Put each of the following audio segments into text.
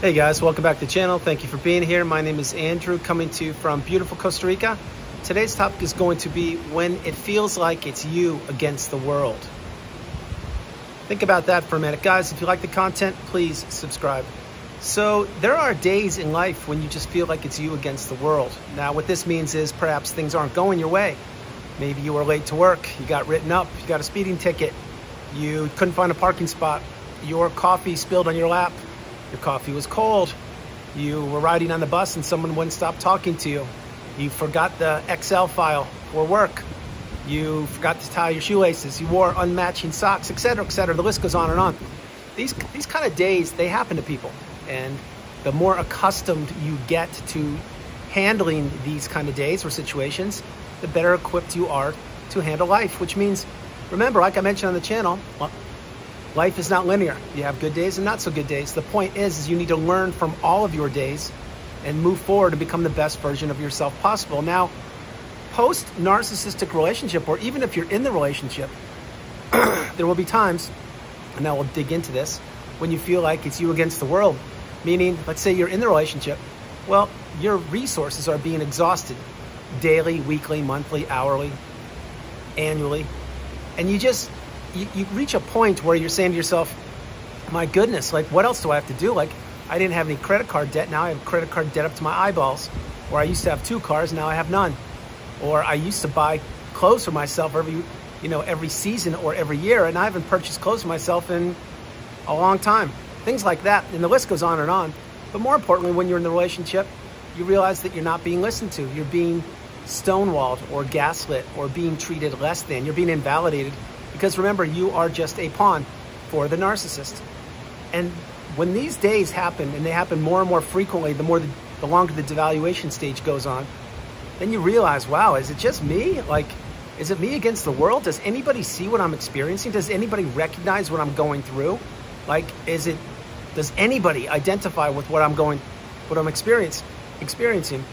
Hey guys, welcome back to the channel. Thank you for being here. My name is Andrew, coming to you from beautiful Costa Rica. Today's topic is going to be when it feels like it's you against the world. Think about that for a minute. Guys, if you like the content, please subscribe. So there are days in life when you just feel like it's you against the world. Now what this means is perhaps things aren't going your way. Maybe you were late to work, you got written up, you got a speeding ticket, you couldn't find a parking spot, your coffee spilled on your lap, your coffee was cold, you were riding on the bus and someone wouldn't stop talking to you, you forgot the Excel file for work, you forgot to tie your shoelaces, you wore unmatching socks, etc., etc. The list goes on and on. These kind of days, they happen to people. And the more accustomed you get to handling these kind of days or situations, the better equipped you are to handle life, which means, remember, like I mentioned on the channel, life is not linear. You have good days and not so good days. The point is you need to learn from all of your days and move forward to become the best version of yourself possible. Now, post-narcissistic relationship, or even if you're in the relationship, there will be times, and now we'll dig into this, when you feel like it's you against the world. Meaning, let's say you're in the relationship, well, your resources are being exhausted daily, weekly, monthly, hourly, annually, and you reach a point where you're saying to yourself, my goodness, like what else do I have to do? Like I didn't have any credit card debt, now I have credit card debt up to my eyeballs. Or I used to have 2 cars, now I have none. Or I used to buy clothes for myself every season or every year, and I haven't purchased clothes for myself in a long time. Things like that, and the list goes on and on. But more importantly, when you're in the relationship, you realize that you're not being listened to. You're being stonewalled or gaslit or being treated less than. You're being invalidated. Because remember, you are just a pawn for the narcissist. And when these days happen, and they happen more and more frequently, the longer the devaluation stage goes on, then you realize, wow, is it just me? Like, is it me against the world? Does anybody see what I'm experiencing? Does anybody recognize what I'm going through? Like, does anybody identify with what I'm experiencing?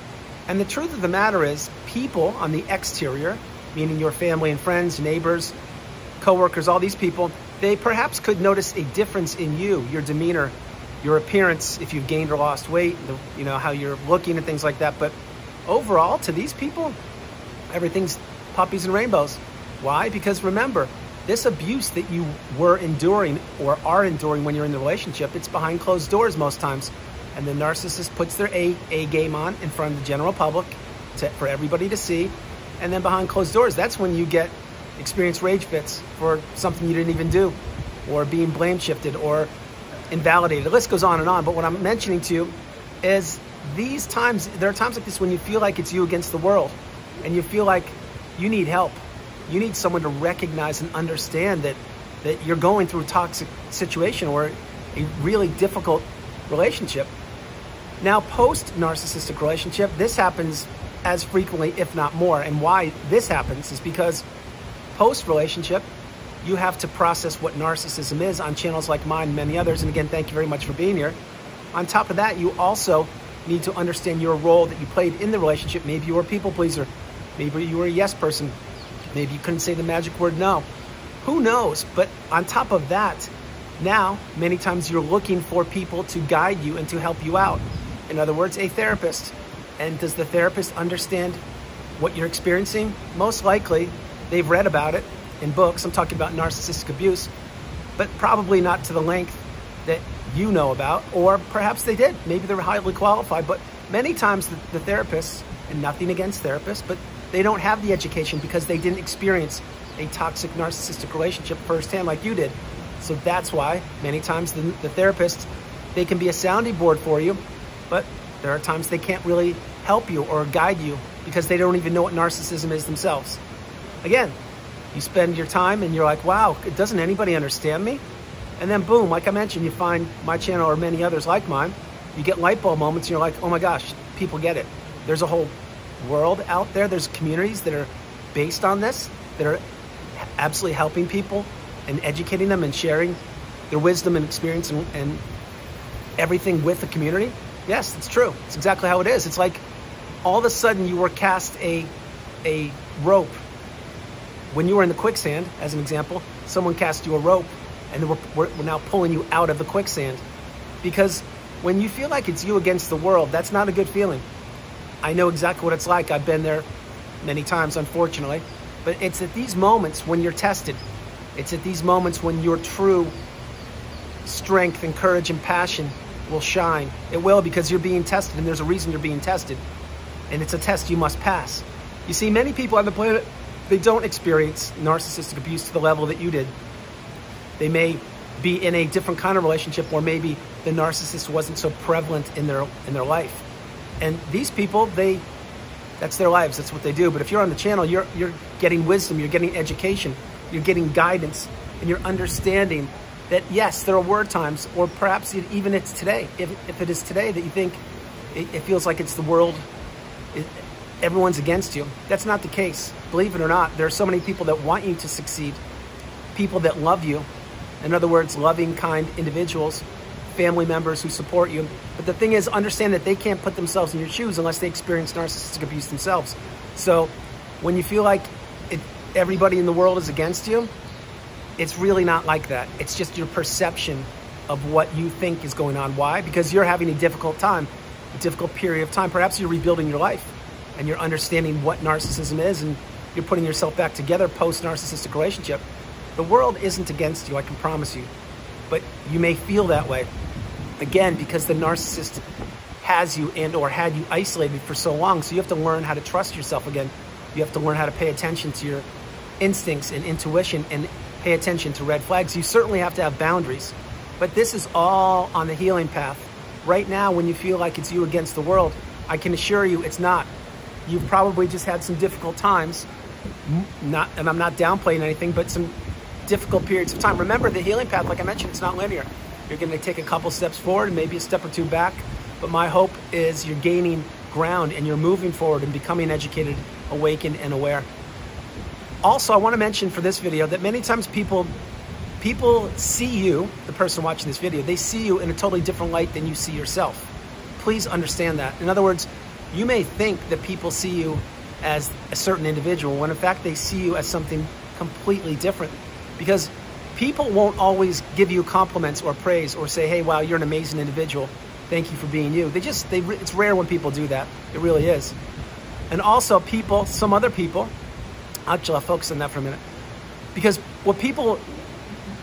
And the truth of the matter is, people on the exterior, meaning your family and friends, neighbors, coworkers, all these people, they perhaps could notice a difference in you, your demeanor, your appearance, if you've gained or lost weight, how you're looking and things like that. But overall, to these people, everything's puppies and rainbows. Why? Because remember, this abuse that you were enduring or are enduring when you're in the relationship, it's behind closed doors most times. And the narcissist puts their A game on in front of the general public for everybody to see. And then behind closed doors, that's when you experience rage fits for something you didn't even do, or being blame shifted or invalidated. The list goes on and on. But what I'm mentioning to you is there are times like this when you feel like it's you against the world, and you feel like you need help. You need someone to recognize and understand that you're going through a toxic situation or a really difficult relationship. Now, post-narcissistic relationship, this happens as frequently, if not more. And why this happens is because post-relationship, you have to process what narcissism is on channels like mine and many others. And again, thank you very much for being here. On top of that, you also need to understand your role that you played in the relationship. Maybe you were a people pleaser. Maybe you were a yes person. Maybe you couldn't say the magic word no. Who knows? But on top of that, now, many times you're looking for people to guide you and to help you out. In other words, a therapist. And does the therapist understand what you're experiencing? Most likely, they've read about it in books. I'm talking about narcissistic abuse, but probably not to the length that you know about, or perhaps they did. Maybe they're highly qualified, but many times the therapists, and nothing against therapists, but they don't have the education because they didn't experience a toxic narcissistic relationship firsthand like you did. So that's why many times the therapists, they can be a sounding board for you, but there are times they can't really help you or guide you because they don't even know what narcissism is themselves. Again, you spend your time and you're like, wow, doesn't anybody understand me? And then boom, like I mentioned, you find my channel or many others like mine, you get light bulb moments and you're like, oh my gosh, people get it. There's a whole world out there. There's communities that are based on this, that are absolutely helping people and educating them and sharing their wisdom and experience and everything with the community. Yes, it's true. It's exactly how it is. It's like all of a sudden you were cast a rope. When you were in the quicksand, as an example, someone cast you a rope and we're now pulling you out of the quicksand. Because when you feel like it's you against the world, that's not a good feeling. I know exactly what it's like. I've been there many times, unfortunately. But it's at these moments when you're tested. It's at these moments when your true strength and courage and passion will shine. It will, because you're being tested, and there's a reason you're being tested. And it's a test you must pass. You see, many people on the planet, they don't experience narcissistic abuse to the level that you did. They may be in a different kind of relationship, or maybe the narcissist wasn't so prevalent in their life. And these people, that's their lives, that's what they do. But if you're on the channel, you're getting wisdom, you're getting education, you're getting guidance, and you're understanding that yes, there were times, or perhaps even it's today, if it is today that you think it feels like it's the world, everyone's against you. That's not the case. Believe it or not, there are so many people that want you to succeed, people that love you. In other words, loving, kind individuals, family members who support you. But the thing is, understand that they can't put themselves in your shoes unless they experience narcissistic abuse themselves. So when you feel like everybody in the world is against you, it's really not like that. It's just your perception of what you think is going on. Why? Because you're having a difficult time, a difficult period of time. Perhaps you're rebuilding your life and you're understanding what narcissism is, and you're putting yourself back together post-narcissistic relationship. The world isn't against you, I can promise you. But you may feel that way. Again, because the narcissist has you and or had you isolated for so long. So you have to learn how to trust yourself again. You have to learn how to pay attention to your instincts and intuition and pay attention to red flags. You certainly have to have boundaries. But this is all on the healing path. Right now, when you feel like it's you against the world, I can assure you it's not. You've probably just had some difficult times. And I'm not downplaying anything, but some difficult periods of time. Remember, the healing path, like I mentioned, it's not linear. You're going to take a couple steps forward and maybe a step or two back. But my hope is you're gaining ground and you're moving forward and becoming educated, awakened, and aware. Also, I want to mention for this video that many times people see you, the person watching this video, they see you in a totally different light than you see yourself. Please understand that. In other words, you may think that people see you as a certain individual when in fact they see you as something completely different. Because people won't always give you compliments or praise or say, hey, wow, you're an amazing individual. Thank you for being you. It's rare when people do that. It really is. And also some other people, actually I'll focus on that for a minute. Because what people,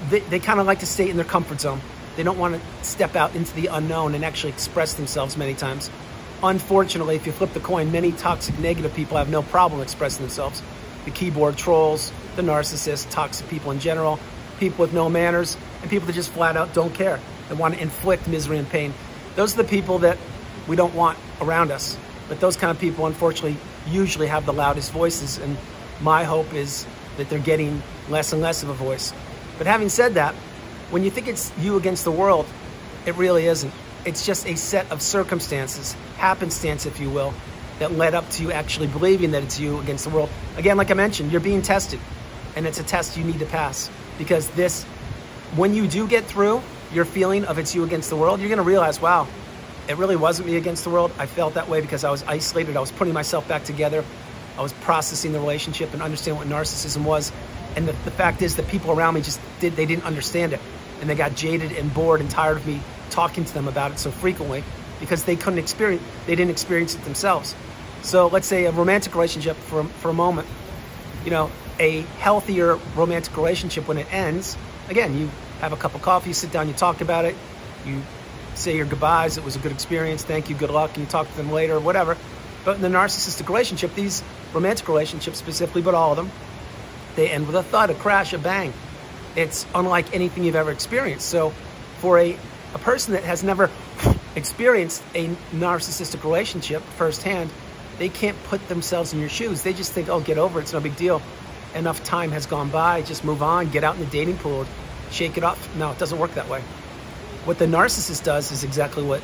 they kind of like to stay in their comfort zone. They don't want to step out into the unknown and actually express themselves many times. Unfortunately, if you flip the coin, many toxic, negative people have no problem expressing themselves. The keyboard trolls, the narcissists, toxic people in general, people with no manners, and people that just flat out don't care. They want to inflict misery and pain. Those are the people that we don't want around us. But those kind of people, unfortunately, usually have the loudest voices, and my hope is that they're getting less and less of a voice. But having said that, when you think it's you against the world, it really isn't. It's just a set of circumstances, happenstance, if you will, that led up to you actually believing that it's you against the world. Again, like I mentioned, you're being tested, and it's a test you need to pass. Because when you do get through your feeling of it's you against the world, you're gonna realize, wow, it really wasn't me against the world. I felt that way because I was isolated. I was putting myself back together. I was processing the relationship and understanding what narcissism was. And the fact is that people around me they didn't understand it. And they got jaded and bored and tired of me talking to them about it so frequently because they didn't experience it themselves. So let's say a romantic relationship for a moment, a healthier romantic relationship, when it ends, again, you have a cup of coffee, you sit down, you talk about it, you say your goodbyes, it was a good experience, thank you, good luck, and you talk to them later or whatever. But in the narcissistic relationship, these romantic relationships specifically, but all of them, they end with a thud, a crash, a bang. It's unlike anything you've ever experienced. So for a person that has never experienced a narcissistic relationship firsthand, they can't put themselves in your shoes. They just think, oh, get over it, it's no big deal. Enough time has gone by, just move on, get out in the dating pool, shake it off. No, it doesn't work that way. What the narcissist does is exactly what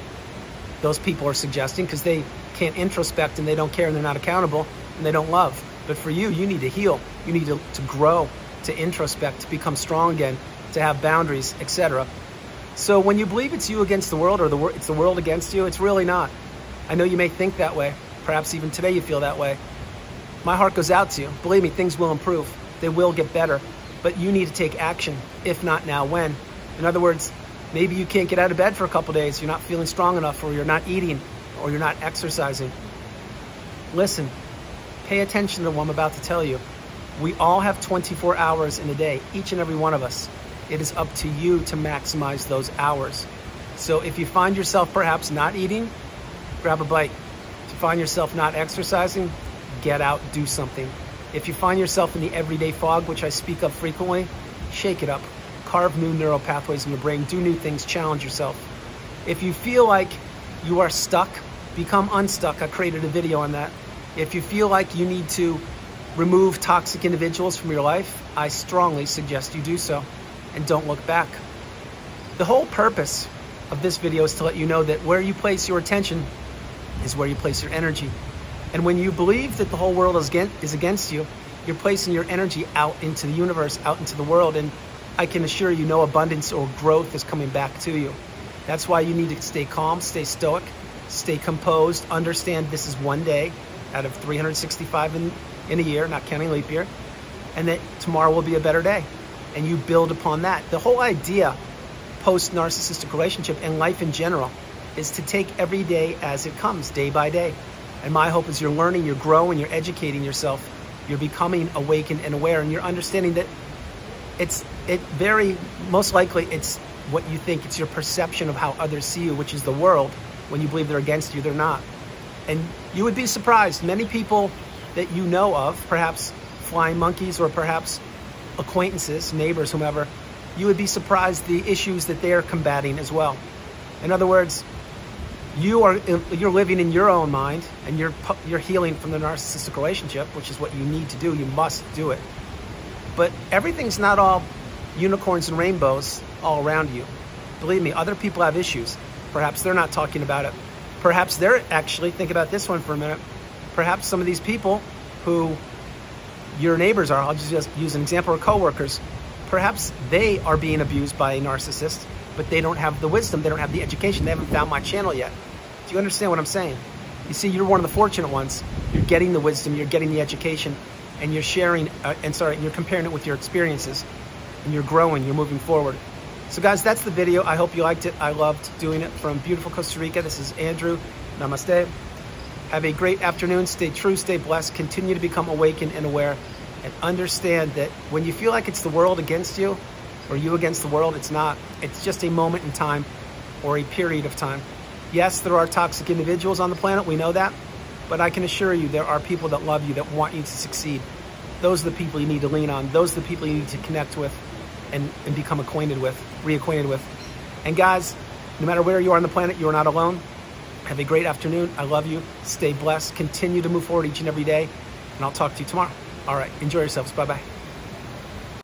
those people are suggesting, because they can't introspect and they don't care and they're not accountable and they don't love. But for you, you need to heal. You need to grow, to introspect, to become strong again, to have boundaries, etc. So when you believe it's you against the world, or it's the world against you, it's really not. I know you may think that way. Perhaps even today you feel that way. My heart goes out to you. Believe me, things will improve. They will get better. But you need to take action. If not now, when? In other words, Maybe you can't get out of bed for a couple days. You're not feeling strong enough, or you're not eating, or you're not exercising. Listen, pay attention to what I'm about to tell you. We all have 24 hours in a day, each and every one of us. It is up to you to maximize those hours. So if you find yourself perhaps not eating, grab a bite. If you find yourself not exercising, get out, do something. If you find yourself in the everyday fog, which I speak of frequently, shake it up. Carve new neural pathways in your brain, do new things, challenge yourself. If you feel like you are stuck, become unstuck. I created a video on that. If you feel like you need to remove toxic individuals from your life, I strongly suggest you do so, and don't look back. The whole purpose of this video is to let you know that where you place your attention is where you place your energy. And when you believe that the whole world is against you, you're placing your energy out into the universe, out into the world, and I can assure you no abundance or growth is coming back to you. That's why you need to stay calm, stay stoic, stay composed, understand this is one day out of 365 in a year, not counting leap year, and that tomorrow will be a better day. And you build upon that. The whole idea post-narcissistic relationship and life in general is to take every day as it comes, day by day. And my hope is you're learning, you're growing, you're educating yourself, you're becoming awakened and aware, and you're understanding that most likely it's what you think, it's your perception of how others see you, which is the world. When you believe they're against you, they're not. And you would be surprised, many people that you know of, perhaps flying monkeys or perhaps acquaintances, neighbors, whomever, you would be surprised the issues that they're combating as well. In other words, you're living in your own mind, and you're healing from the narcissistic relationship, which is what you need to do. You must do it. But everything's not all unicorns and rainbows all around you. Believe me, other people have issues. Perhaps they're not talking about it. Perhaps they're actually, think about this one for a minute, perhaps some of these people who your neighbors are, I'll just use an example, or coworkers, perhaps they are being abused by a narcissist, but they don't have the wisdom, they don't have the education, they haven't found my channel yet. Do you understand what I'm saying? You see, you're one of the fortunate ones. You're getting the wisdom, you're getting the education, and you're sharing, you're comparing it with your experiences, and you're growing, you're moving forward. So guys, that's the video. I hope you liked it. I loved doing it from beautiful Costa Rica. This is Andrew. Namaste. Have a great afternoon. Stay true, stay blessed. Continue to become awakened and aware, and understand that when you feel like it's the world against you, or you against the world, it's not. It's just a moment in time, or a period of time. Yes, there are toxic individuals on the planet. We know that. But I can assure you there are people that love you, that want you to succeed. Those are the people you need to lean on. Those are the people you need to connect with and become acquainted with, reacquainted with. And guys, no matter where you are on the planet, you are not alone. Have a great afternoon. I love you. Stay blessed. Continue to move forward each and every day. And I'll talk to you tomorrow. All right. Enjoy yourselves. Bye-bye.